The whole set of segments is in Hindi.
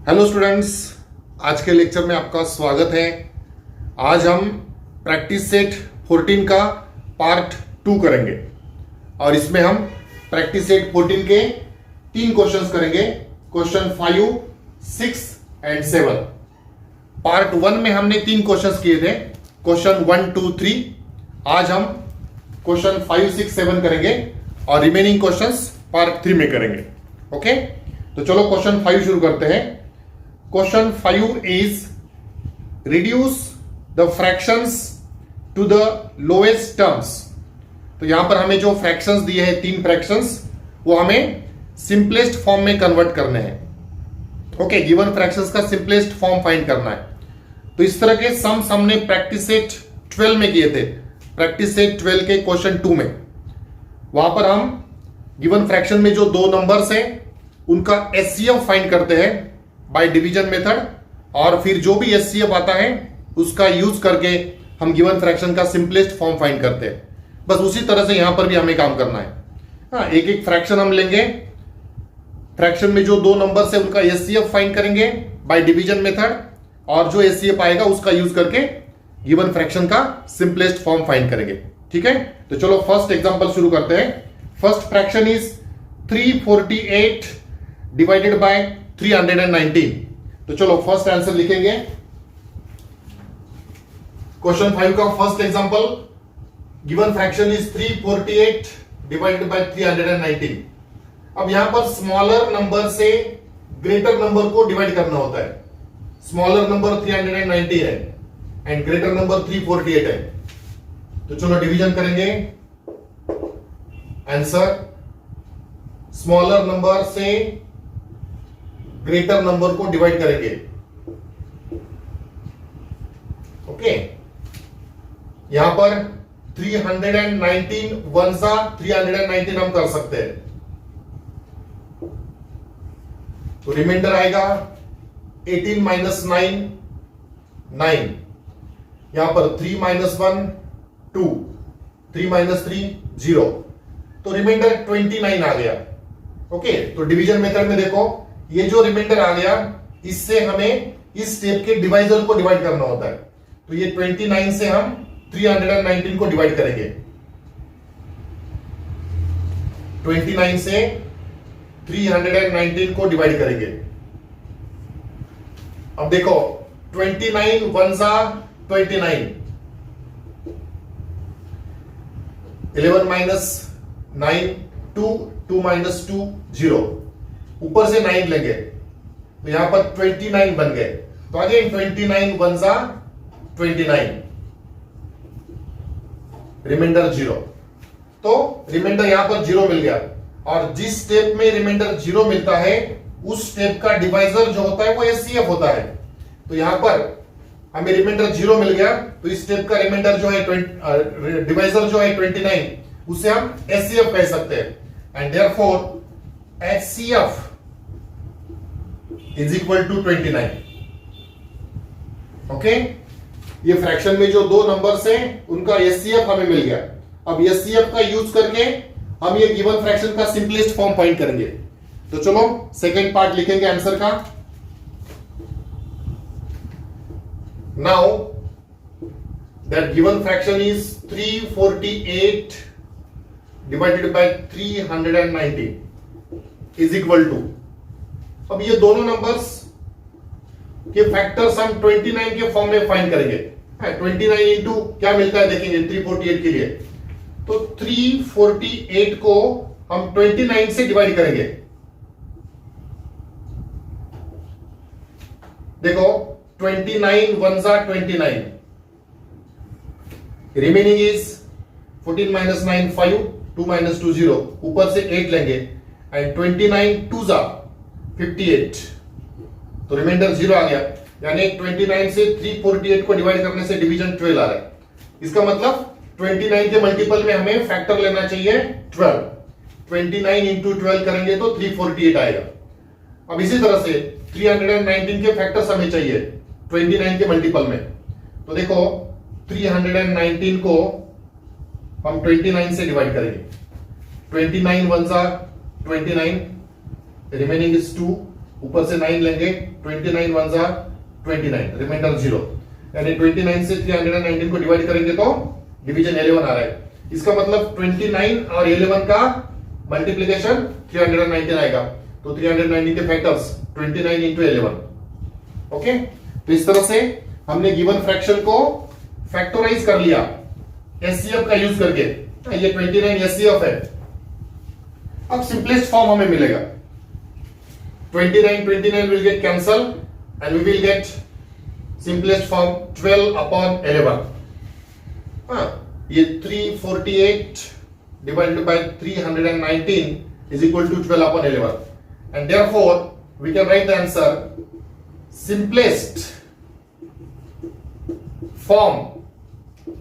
हेलो स्टूडेंट्स, आज के लेक्चर में आपका स्वागत है। आज हम प्रैक्टिस सेट 14 का पार्ट 2 करेंगे और इसमें हम प्रैक्टिस सेट 14 के 3 क्वेश्चंस करेंगे। Question 5, 6 and 7। पार्ट 1 में हमने 3 क्वेश्चंस किए थे, क्वेश्चन 1, 2, 3। आज हम क्वेश्चन 5, 6, 7 करेंगे और रिमेनिंग क्वेश्चंस पार्ट 3 में करेंगे। ओके, तो चलो क्वेश्चन 5 शुरू करते हैं। Question 5 is reduce the fractions to the lowest terms. तो यहां पर हमें जो फ्रैक्शंस दिए हैं, 3 फ्रैक्शंस, वो हमें सिंपलेस्ट फॉर्म में कन्वर्ट करने हैं। ओके, गिवन फ्रैक्शंस का सिंपलेस्ट फॉर्म फाइंड करना है। तो इस तरह के सम्स हमने प्रैक्टिस सेट 12 में किए थे। प्रैक्टिस सेट 12 के क्वेश्चन 2 में वहां पर हम गिवन फ्रैक्शन में जो 2 नंबर्स हैं उनका एचसीएफ फाइंड करते हैं बाय डिवीजन मेथड, और फिर जो भी एचसीएफ आता है उसका यूज करके हम गिवन फ्रैक्शन का सिंपलेस्ट फॉर्म फाइंड करते हैं। बस उसी तरह से यहां पर भी हमें काम करना है। हाँ, एक एक फ्रैक्शन हम लेंगे, फ्रैक्शन में जो 2 नंबर्स है उनका एचसीएफ फाइंड करेंगे बाय डिवीजन मेथड, और जो एचसीएफ आएगा उसका यूज करके गिवन फ्रैक्शन का सिंपलेस्ट फॉर्म फाइंड करेंगे। ठीक है, तो चलो फर्स्ट एग्जांपल शुरू करते हैं। First fraction is 348 divided bye 319। तो चलो फर्स्ट आंसर लिखेंगे। क्वेश्चन 5 का first example, given fraction is 348 divided bye 319। अब यहां पर स्मॉलर नंबर से ग्रेटर नंबर को डिवाइड करना होता है। स्मॉलर नंबर 390 है एंड ग्रेटर नंबर 348 है। तो चलो डिवीजन करेंगे। आंसर, स्मॉलर नंबर से ग्रेटर नंबर को डिवाइड करेंगे। ओके, यहां पर 319 वन सा 319 हम कर सकते हैं, तो रिमाइंडर आएगा 18 माइनस 9 9। यहां पर 3 माइनस 1 2, 3 माइनस 3 0, तो रिमाइंडर 29 आ गया। ओके, तो डिवीजन मेथड में देखो, ये जो रिमाइंडर आ गया इससे हमें इस स्टेप के डिवाइजर को डिवाइड करना होता है। तो ये 29 से हम 319 को डिवाइड करेंगे। 29 से 319 को डिवाइड करेंगे। अब देखो, 29 वन सा 29, 11 माइनस 9 2, 2 माइनस 2 0, ऊपर से 9 लेंगे तो यहां पर 29 बन गए। तो अगेन 29 वन सा 29, रिमाइंडर 0। तो रिमाइंडर यहां पर 0 मिल गया, और जिस स्टेप में रिमाइंडर 0 मिलता है उस स्टेप का डिवाइजर जो होता है वो एचसीएफ होता है। तो यहां पर हमें रिमाइंडर 0 मिल गया, तो इस स्टेप का रिमाइंडर जो है डिवाइजर जो है 29, उसे हम एचसीएफ कह सकते हैं। And therefore HCF is equal to 29। Okay, ये फ्रैक्शन में जो 2 नंबर्स हैं उनका एचसीएफ हमें मिल गया। अब एचसीएफ का यूज करके हम ये गिवन फ्रैक्शन का सिंपलेस्ट फॉर्म फाइंड करेंगे। तो चलो सेकेंड पार्ट लिखेंगे आंसर का। Now that given fraction is 348 divided by 390 is equal to, अब ये दोनों नंबर्स के फैक्टर्स हम 29 के फॉर्म में फाइंड करेंगे। 29 इंटू क्या मिलता है देखेंगे 348 के लिए। तो 348 को हम 29 से डिवाइड करेंगे। देखो 29 वन सा 29, रिमेनिंग इज 14 माइनस 9 5, 2 माइनस 2 0, ऊपर से 8 लेंगे एंड 29 टू सा 58, तो रिमाइंडर 0 आ गया। यानी 29 से 348 को डिवाइड करने से डिवीजन 12 आ रहा है। इसका मतलब 29 के मल्टीपल में हमें फैक्टर लेना चाहिए 12। 29 इंटू 12 करेंगे तो 348 आएगा। अब इसी तरह से 319 के फैक्टर्स हमें चाहिए 29 के मल्टीपल में। तो देखो 319 को हम 29 से डिवाइड करेंगे। 29 वन सा 29, रिमेनिंग इज 2, ऊपर से 9 लेंगे, 29 वन जा 29, रिमाइंडर 0। यानी 29 से 319 को डिवाइड करेंगे तो डिवीजन 11 आ रहा है। इसका मतलब 29 और 11 का मल्टीप्लीकेशन 319 आएगा। तो 319 के फैक्टर्स 29 इंटू 11। ओके, तो इस तरह से हमने गिवन फ्रैक्शन को फैक्टराइज कर लिया एचसीएफ का यूज करके। ये 29 एचसीएफ है। अब सिंपलेस्ट फॉर्म हमें मिलेगा, 29 will get cancelled and we will get simplest form 12 upon 11. ये 348 divided by 319 is equal to 12 upon 11, and therefore we can write the answer simplest form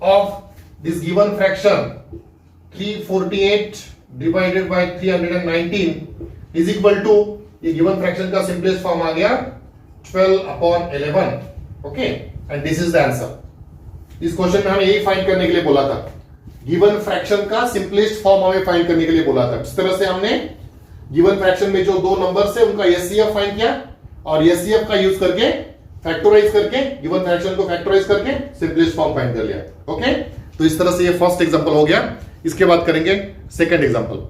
of this given fraction 348 divided by 319 is equal to, ये गिवन फ्रैक्शन का सिंपलेस्ट फॉर्म आ गया 12 upon 11। Okay, and this is the answer. इस क्वेश्चन में हमें यही फाइंड करने के लिए बोला था, गिवन फ्रैक्शन का सिंपलेस्ट फॉर्म हमें फाइंड करने के लिए बोला था। इस तरह से हमने गिवन फ्रैक्शन में जो दो नंबर्स है उनका एचसीएफ फाइंड किया और एचसीएफ का यूज करके फैक्टराइज करके गिवन फ्रैक्शन को फैक्टराइज करके सिंपलेस्ट फॉर्म फाइंड कर लिया। ओके, तो इस तरह से ये फर्स्ट एग्जांपल हो गया। इसके बाद करेंगे सेकंड एग्जांपल।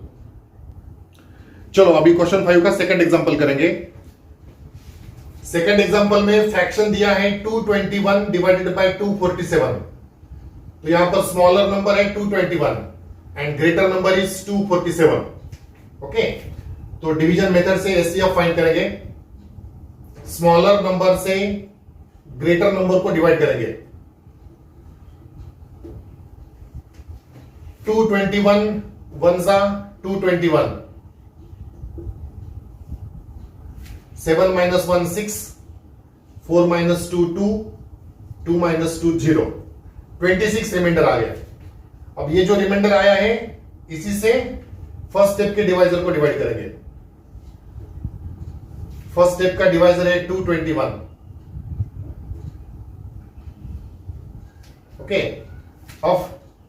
चलो अभी क्वेश्चन 5 का सेकंड एग्जांपल करेंगे। सेकंड एग्जांपल में फ्रैक्शन दिया है 221 डिवाइडेड बाय 247। तो यहां पर स्मॉलर नंबर है 221 and greater number is 247। Okay, तो डिवीजन मेथड से एचसीएफ फाइंड करेंगे। स्मॉलर नंबर से ग्रेटर नंबर को डिवाइड करेंगे। 221 वन जा 221, 7 minus 1 6, 4 minus 2 2, 2 minus 2 0, 26 रिमाइंडर आ गया। अब ये जो रिमाइंडर आया है इसी से फर्स्ट स्टेप के डिवाइजर को डिवाइड करेंगे। फर्स्ट स्टेप का डिवाइजर है 221। ओके, अब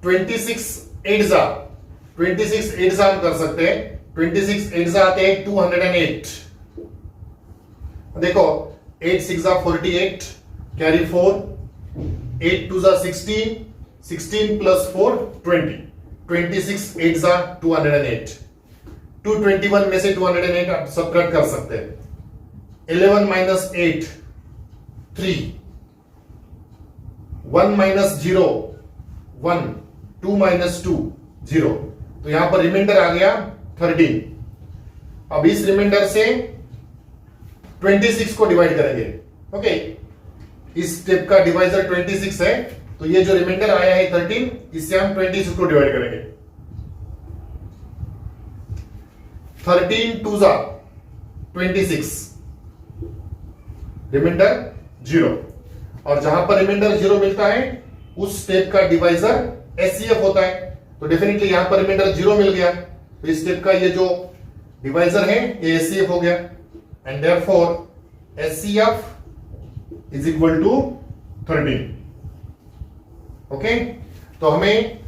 26 8 जा हम कर सकते हैं। 26 8 जा आते हैं 208। देखो 8 6 जा 48, कैरी 4, 8 2 जा 16, 16 प्लस 4 20, 26 8 जा 208। 221 में से 208 आप सबट्रैक्ट कर सकते हैं। 11 माइनस 8 3, 1 माइनस 0 1, 2 माइनस 2 0। तो यहां पर रिमाइंडर आ गया 13। अब इस रिमाइंडर से 26 को डिवाइड करेंगे। ओके, इस स्टेप का डिवाइजर 26 है, तो ये जो रिमाइंडर आया है 13, इससे हम 26 को डिवाइड करेंगे। 13 2 जा 26, रिमाइंडर 0। और जहां पर रिमाइंडर 0 मिलता है उस स्टेप का डिवाइजर एचसीएफ होता है। तो डेफिनेटली यहां पर रिमाइंडर 0 मिल गया, तो इस स्टेप का ये जो डिवाइजर है ये एचसीएफ हो गया, and therefore HCF is equal to 13। Okay, तो हमें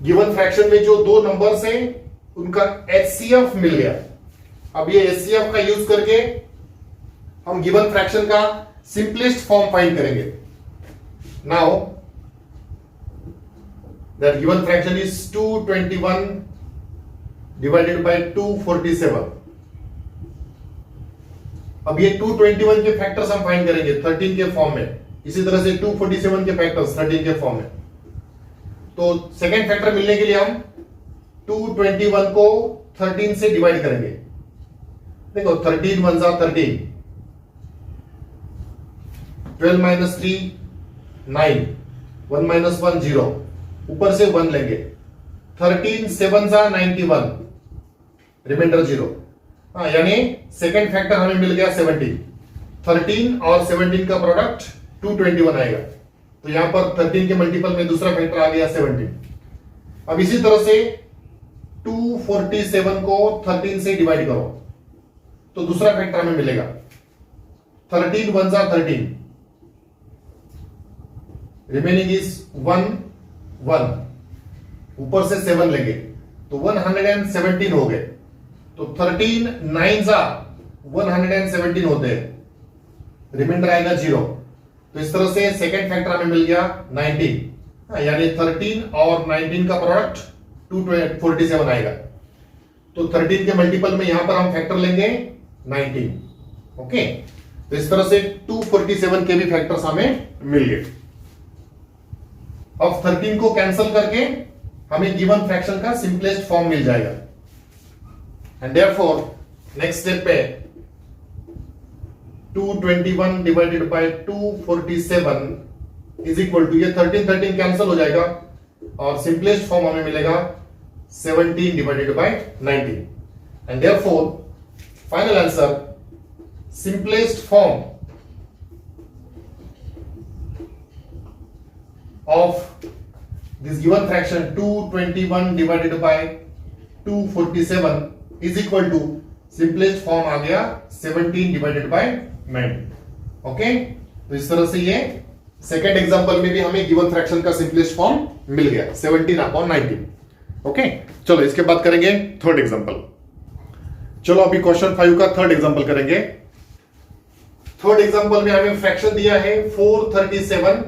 गिवन फ्रैक्शन में जो दो नंबर्स हैं उनका एचसीएफ मिल गया। अब ये एचसीएफ का यूज करके हम गिवन फ्रैक्शन का सिंपलेस्ट फॉर्म फाइंड करेंगे। Now that given fraction is 221 divided by 247। अब ये 221 के फैक्टर्स हम फाइंड करेंगे 13 के फॉर्म में, इसी तरह से 247 के फैक्टर्स 13 के फॉर्म में। तो सेकेंड फैक्टर मिलने के लिए हम 221 को 13 से डिवाइड करेंगे। देखो 13 1 जा 13, 12 माइनस 3 9, 1 माइनस 1 0, ऊपर से 1 लेंगे। 13 7 जा 91, रिमाइंडर 0। हाँ, यानी सेकेंड फैक्टर हमें मिल गया 17। 13 और 17 का प्रोडक्ट 221 आएगा, तो यहां पर 13 के मल्टीपल में दूसरा फैक्टर आ गया 17। अब इसी तरह से 247 को 13 से डिवाइड करो तो दूसरा फैक्टर हमें मिलेगा। 13 1 जा 13, रिमेनिंग इज 1 1, ऊपर से 7 लेंगे तो 117 हो गए। तो 13 9 जा 117 होते हैं, रिमाइंडर आएगा 0। तो इस तरह से सेकेंड फैक्टर हमें मिल गया 19, यानी 13 और 19 का प्रोडक्ट 247 आएगा। तो 13 के मल्टीपल में यहां पर हम फैक्टर लेंगे 19। ओके, तो इस तरह से 247 के भी फैक्टर्स हमें मिल गए। अब 13 को कैंसिल करके हमें गिवन फ्रैक्शन का सिंपलेस्ट फॉर्म मिल जाएगा। एंड देयरफॉर नेक्स्ट स्टेप पे 221 divided by 247 is equal to, ये 13 कैंसिल हो जाएगा और सिंपलेस्ट फॉर्म हमें मिलेगा 17 divided by 19। And therefore final answer, simplest form of this given fraction 221 divided by 247 is equal to simplest form आ गया 17 divided by 9। ओके, तो इस तरह से ये सेकेंड एग्जांपल में भी हमें गिवन फ्रैक्शन का सिंपलेस्ट फॉर्म मिल गया 17/19। ओके, चलो इसके बाद करेंगे थर्ड एग्जांपल। चलो अभी क्वेश्चन 5 का थर्ड एग्जांपल करेंगे। थर्ड एग्जांपल में हमें फ्रैक्शन दिया है 437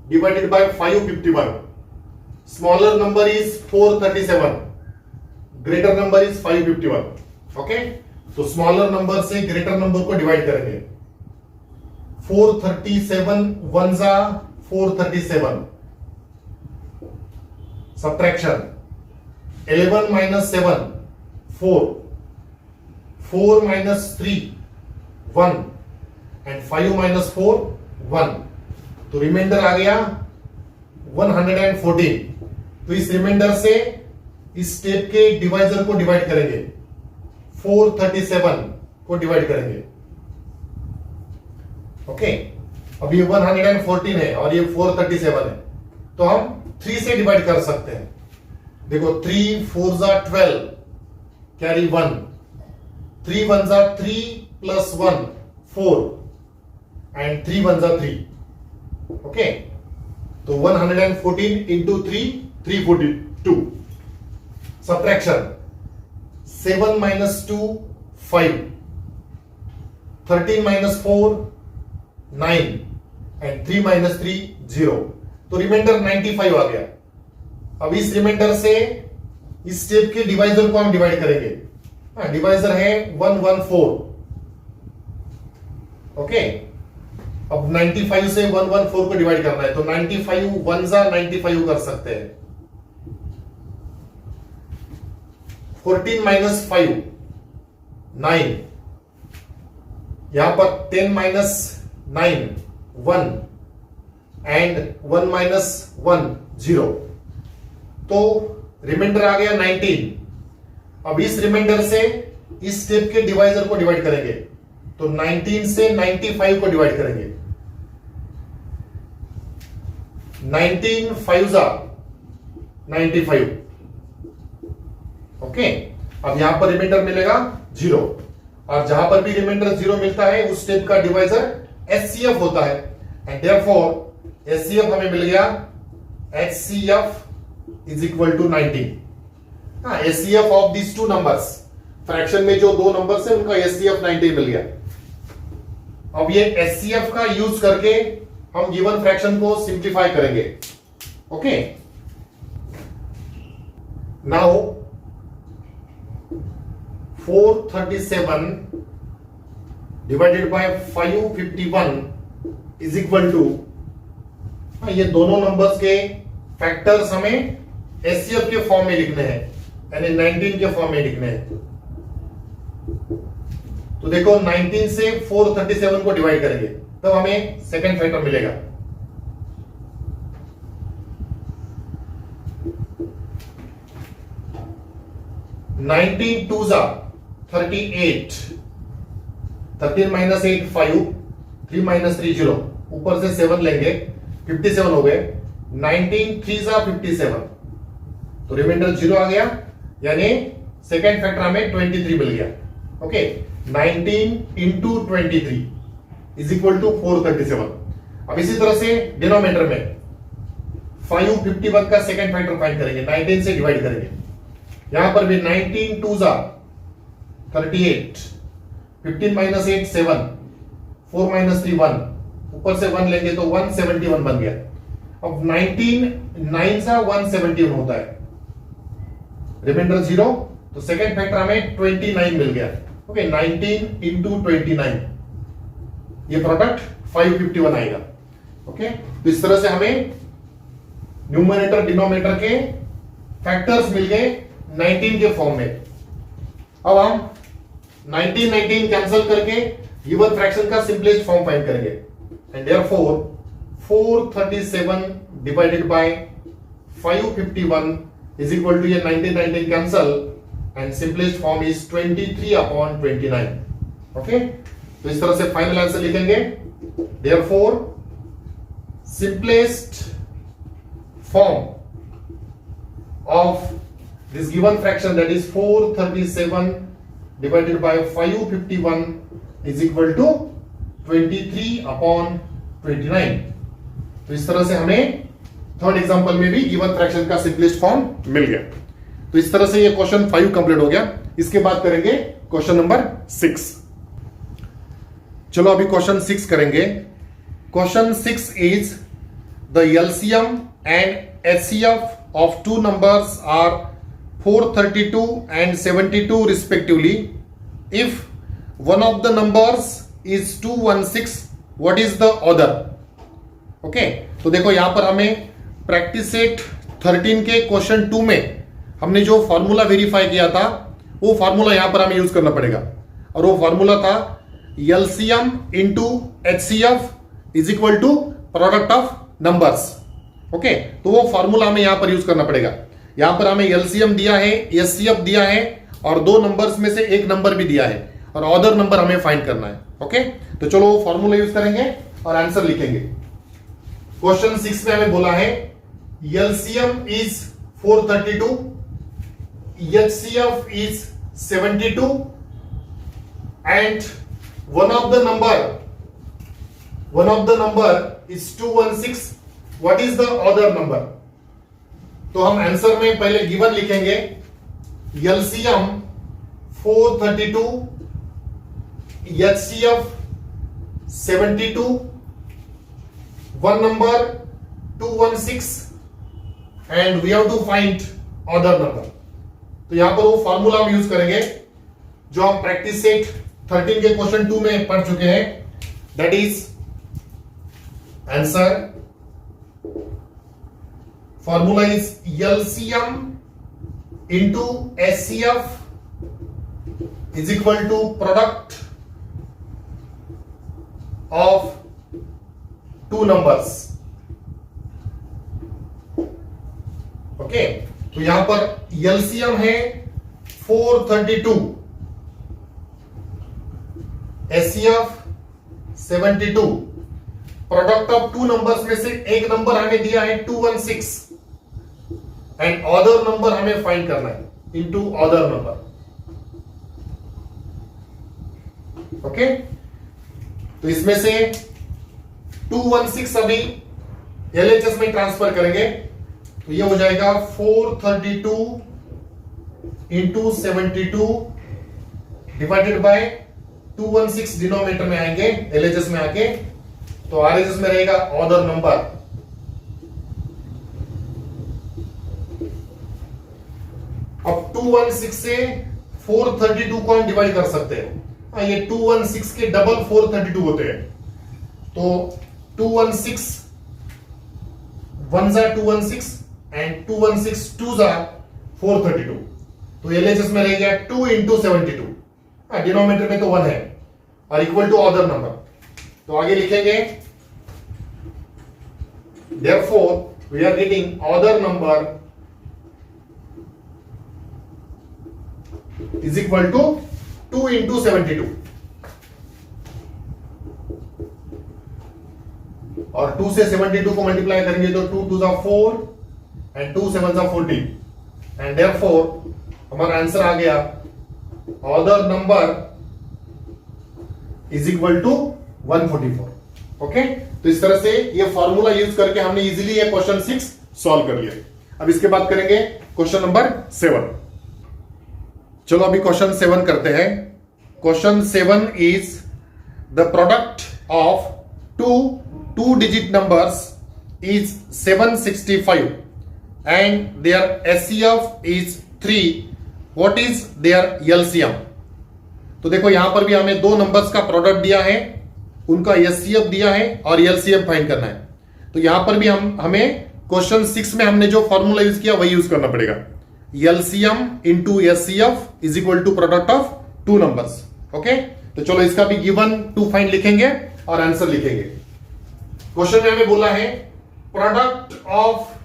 divided by 551। Smaller number is 437, greater number is 551। Okay, तो स्मॉलर नंबर से ग्रेटर नंबर को डिवाइड करेंगे। 437 वन जा 437, subtraction 11 minus 7 4, 4 minus 3 1 and 5 minus 4 1। तो रिमाइंडर आ गया 114। तो इस रिमाइंडर से इस स्टेप के डिवाइजर को डिवाइड करेंगे, 437 को डिवाइड करेंगे। ओके, अब ये 114 है और ये 437 है, तो हम 3 से डिवाइड कर सकते हैं। देखो 3 4 जा 12, कैरी 1, 3 1 जा 3 प्लस 1 4 एंड 3 1 जा 3। ओके, तो 114 into 3 342। Subtraction 7 minus 2 5, 13 minus 4 9 and 3 minus 3 0। तो रिमाइंडर 95 आ गया। अब इस रिमाइंडर से इस स्टेप के डिवाइजर को हम डिवाइड करेंगे। डिवाइजर है 114। ओके, अब 95 से 114 को डिवाइड करना है, तो 95 1 जा 95 कर सकते हैं। 14 माइनस 5 9, यहां पर 10 माइनस 9 1 एंड 1 माइनस 1 0। तो रिमाइंडर आ गया 19। अब इस रिमाइंडर से इस स्टेप के डिवाइजर को डिवाइड करेंगे, तो 19 से 95 को डिवाइड करेंगे। 19 5 जा 95। ओके, अब यहां पर रिमाइंडर मिलेगा 0, और जहां पर भी रिमाइंडर 0 मिलता है उस स्टेप का डिवाइजर HCF होता है। एंड देयरफॉर HCF हमें मिल गया HCF is equal to 19। HCF of this two numbers, fraction में जो दो नंबर्स है उनका HCF 19 मिल गया। अब ये HCF का यूज करके हम गिवन फ्रैक्शन को सिंप्लीफाई करेंगे। Okay, now 437 divided by 551 is equal to, ये दोनों नंबर्स के फैक्टर्स हमें HCF के फॉर्म में लिखने हैं, यानी 19 के फॉर्म में लिखने हैं। तो देखो 19 से 437 को डिवाइड करेंगे तब हमें सेकंड फैक्टर मिलेगा। नाइनटीन 2 जा 38, 13 माइनस 8 5, 3 माइनस 3 0, ऊपर से 7 लेंगे 57 हो गए। 19 3 जा 57, तो रिमाइंडर 0 आ गया, यानी सेकेंड फैक्टर हमें 23 मिल गया। Okay, 19 into 23 is equal to 437। अब इसी तरह से डिनोमिनेटर में 551 का सेकेंड फैक्टर फाइंड करेंगे, 19 से डिवाइड करेंगे। यहां पर भी 19 2 जा 38, 15 माइनस 8 7, 4 माइनस 3 1, ऊपर से 1 लेंगे तो 171 बन गया। अब 19 9 सा 171 होता है, रिमाइंडर 0, तो सेकेंड फैक्टर हमें 29 मिल गया। ओके, 19 इंटू 29, ये प्रोडक्ट 551 आएगा। ओके, तो इस तरह से हमें न्यूमरेटर डिनोमिनेटर के फैक्टर्स मिल गए 19 के फॉर्म में। अब हम 19 19 कैंसिल करके गिवन फ्रैक्शन का सिंपलेस्ट फॉर्म फाइंड करेंगे, and therefore 437 divided by 551 is equal to, ये 19 19 cancel and simplest form is 23/29। Okay, तो इस तरह से फाइनल आंसर लिखेंगे। Therefore simplest form of this given fraction, that is 437 divided by 551 is equal to 23/29। तो इस तरह से हमें थर्ड एग्जांपल में भी गिवन फ्रैक्शन का सिंपलेस्ट फॉर्म मिल गया। तो इस तरह से ये क्वेश्चन 5 कंप्लीट हो गया। इसके बाद करेंगे क्वेश्चन नंबर 6। चलो अभी क्वेश्चन 6 करेंगे। Question 6 is the LCM and HCF of two numbers are 432 and 72 respectively. If one of the numbers is 216, what is the other? Okay, तो देखो यहां पर हमें प्रैक्टिस सेट 13 के क्वेश्चन 2 में हमने जो फॉर्मूला वेरीफाई किया था वो फॉर्मूला यहां पर हमें यूज करना पड़ेगा, और वो फॉर्मूला था LCM into HCF is equal to product of numbers. Okay, तो वो फॉर्मूला हमें यहां पर यूज करना पड़ेगा। यहां पर हमें एलसीएम दिया है, एचसीएफ दिया है, और दो नंबर्स में से एक नंबर भी दिया है, और अदर नंबर हमें फाइंड करना है। ओके, तो चलो वो फॉर्मूला यूज करेंगे और आंसर लिखेंगे। क्वेश्चन 6 में हमें बोला है LCM is 432, HCF is 72 and one of the number is 216। What is the other number? तो हम आंसर में पहले गिवन लिखेंगे LCM 432, HCF 72, one number 216 and we have to find other number. तो यहां पर वो फॉर्मूला हम यूज करेंगे जो हम प्रैक्टिस सेट 13 के क्वेश्चन 2 में पढ़ चुके हैं, that is answer formula is LCM into HCF is equal to product of two numbers। Okay, तो यहां पर LCM है 432, HCF 72, product of two numbers में से एक नंबर हमें दिया है 216 एंड अदर नंबर हमें फाइंड करना है इनटू अदर नंबर। ओके, तो इसमें से 216 अभी एलएचएस में ट्रांसफर करेंगे, तो ये हो जाएगा 432 इंटू 72 डिवाइडेड बाय 216 डिनोमिनेटर में आएंगे, एलएचएस में आके, तो आरएचएस में रहेगा अदर नंबर। अब 216 से 432 को हम डिवाइड कर सकते हैं। ये 216 के डबल 432 होते हैं, तो 216 1 जा 216 एंड 216 2 जा 432, तो एलएचएस में रहेगा 2 इंटू 72, डिनोमिनेटर में तो 1 है, और इक्वल टू अदर नंबर। तो आगे लिखेंगे therefore we are getting other number is equal to 2 into 72, और 2 से 72 को मल्टीप्लाई करेंगे तो 2 2 जा 4 एंड 2 7 जा 14, एंड therefore हमारा आंसर आ गया other number is equal to 144। Okay, तो इस तरह से ये फॉर्मूला यूज करके हमने इजीली ये क्वेश्चन 6 सॉल्व कर लिया। अब इसके बाद करेंगे क्वेश्चन नंबर 7। चलो अभी क्वेश्चन 7 करते हैं। Question 7 is the product of two digit numbers is 765 and their HCF is 3. What is their LCM? तो देखो यहां पर भी हमें दो नंबर्स का प्रोडक्ट दिया है, उनका HCF दिया है और LCM फाइंड करना है। तो यहां पर भी हमें क्वेश्चन 6 में हमने जो फॉर्मूला यूज किया वही यूज करना पड़ेगा। LCM into HCF is equal to product of two numbers. Okay, तो चलो इसका भी गिवन टू फाइंड लिखेंगे और आंसर लिखेंगे। क्वेश्चन में हमें बोला है product of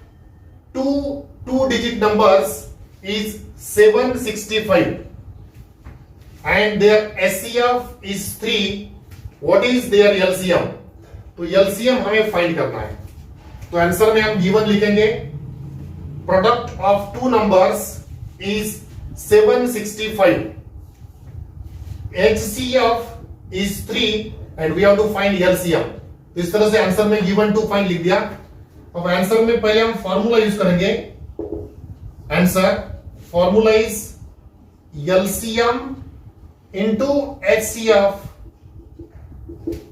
two digit numbers is 765 and their HCF is 3. What is their LCM? तो LCM हमें फाइंड करना है। तो आंसर में हम गिवन लिखेंगे product of two numbers is 765, HCF is 3 and we have to find LCM. तो इस तरह से आंसर में गिवन टू फाइंड लिख दिया। अब आंसर में पहले हम फॉर्मूला यूज करेंगे। Answer formula is LCM into HCF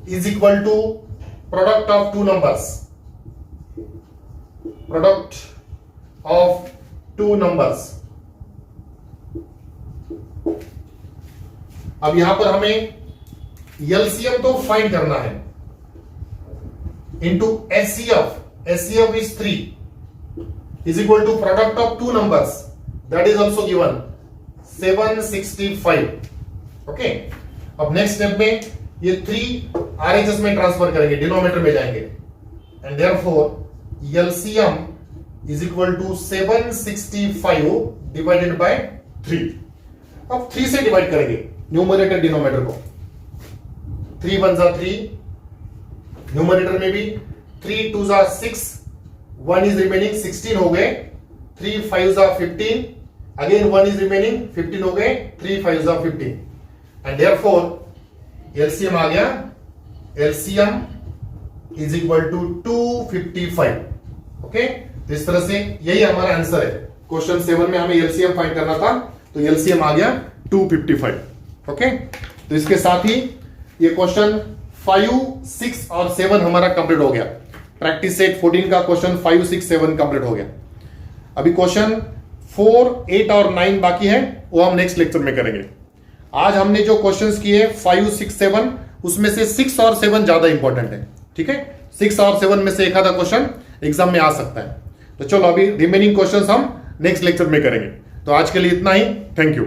is equal to product of two numbers. Product of two numbers. अब यहां पर हमें LCM तो फाइंड करना है into HCF is 3 is equal to product of two numbers that is also given 765. Okay, अब नेक्स्ट स्टेप में ये 3 RHS में ट्रांसफर करेंगे, डिनोमिनेटर में जाएंगे and therefore LCM is equal to 765 divided by 3. अब 3 से डिवाइड करेंगे न्यूमरेटर डिनोमिनेटर को। 3 1 जा 3, न्यूमरेटर में भी 3 2 जा 6, 1 इज रिमेनिंग 16 हो गए, 3 5 जा 15, अगेन 1 इज रिमेनिंग 15 हो गए, 3 5 जा 15 एंड देयरफॉर LCM आ गया। LCM is equal to 255. Okay, तो इस तरह से यही हमारा आंसर है। क्वेश्चन 7 में हमें LCM फाइंड करना था, तो LCM आ गया 255. ओके, तो इसके साथ ही ये क्वेश्चन 5 6 और 7 हमारा कंप्लीट हो गया। प्रैक्टिस सेट 14 का क्वेश्चन 5 6 7 कंप्लीट हो गया। अभी क्वेश्चन 4 8 और 9 बाकी है, वो हम नेक्स्ट लेक्चर में करेंगे। आज हमने जो क्वेश्चंस किए 5 6 7, उसमें से 6 और 7 ज्यादा इंपॉर्टेंट है। ठीक है, 6 और 7 में से एक आधा क्वेश्चन एग्जाम में आ सकता है। तो चलो अभी रिमेनिंग क्वेश्चंस हम नेक्स्ट लेक्चर में करेंगे। तो आज के लिए इतना ही। Thank you.